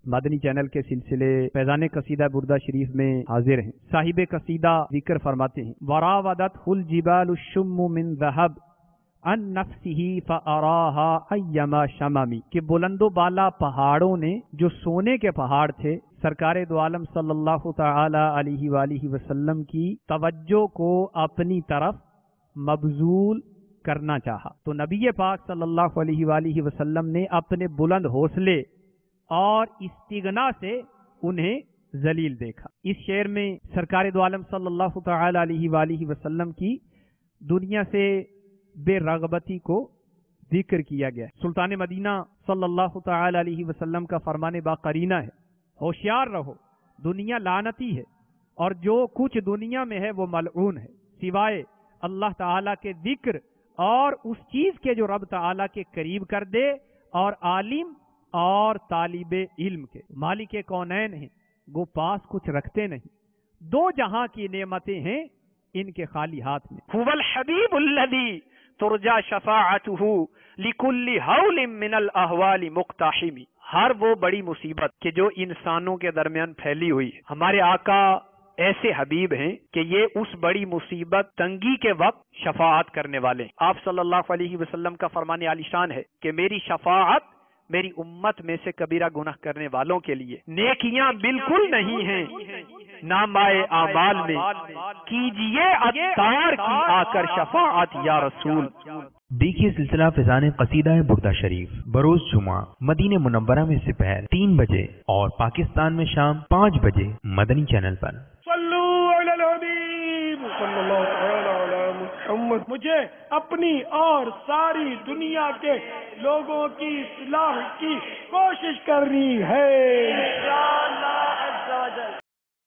مدنی channel کے سلسلے فیضان قصیدہ بردہ شریف میں حاضر ہیں۔ صاحب قصیدہ ذکر فرماتے ہیں وراودته الجبال الشم من ذهب عن نفسه فاراها ایما شمامی، کہ بلند و بالا پہاڑوں نے جو سونے کے پہاڑ تھے سرکار دو عالم صلی اللہ تعالی علیہ وآلہ وسلم کی توجہ کو اپنی طرف مبذول کرنا چاہا، تو نبی پاک صلی اللہ علیہ وآلہ وسلم نے اپنے بلند حوصلے اور استغنا سے انہیں ذلیل دیکھا۔ اس شعر میں سرکار دو عالم صلی اللہ تعالی علیہ وآلہ وسلم کی دنیا سے بے رغبتی کو ذکر کیا گیا۔ سلطان مدینہ صلی اللہ تعالی علیہ وسلم کا فرمان باقرینہ ہے، ہوشیار رہو، دنیا لعنتی ہے اور جو کچھ دنیا میں ہے وہ ملعون ہے سوائے اللہ تعالیٰ کے ذکر اور اس چیز کے جو رب تعالیٰ کے قریب کر دے، اور عالم اور طالب علم کے۔ مالک کونین ہیں، وہ پاس کچھ رکھتے نہیں، دو جہاں کی نعمتیں ہیں ان کے خالی ہاتھ میں۔ هو الحبیب الذی ترجا شفاعته لکل حول من الاحوال مقتحم، ہر وہ بڑی مصیبت کہ جو انسانوں کے درمیان پھیلی ہوئی ہے، ہمارے آقا ایسے حبیب ہیں کہ یہ اس بڑی مصیبت تنگی کے وقت شفاعت کرنے والے ہیں۔ آپ صلی اللہ علیہ وسلم کا فرمان عالی شان ہے کہ میری شفاعت میری امت میں سے کبیرہ گناہ کرنے والوں کے لیے، نیکیاں بالکل نہیں ہیں نامۂ اعمال میں، کیجئے عطار کی آ کر شفاعت یا رسول۔ دیکھیے سلسلہ فیضان قصیدہ بردہ شریف بروز جمعہ مدینہ منورہ میں سپہر 3 بجے اور پاکستان میں شام 5 بجے مدنی چینل پر۔ صلو علی الحبیب صلی اللہ تعالی علی محمد۔ مجھے اپنی اور ساری دنیا کے لوگوں کی اصلاح کی کوشش کرنی ہے۔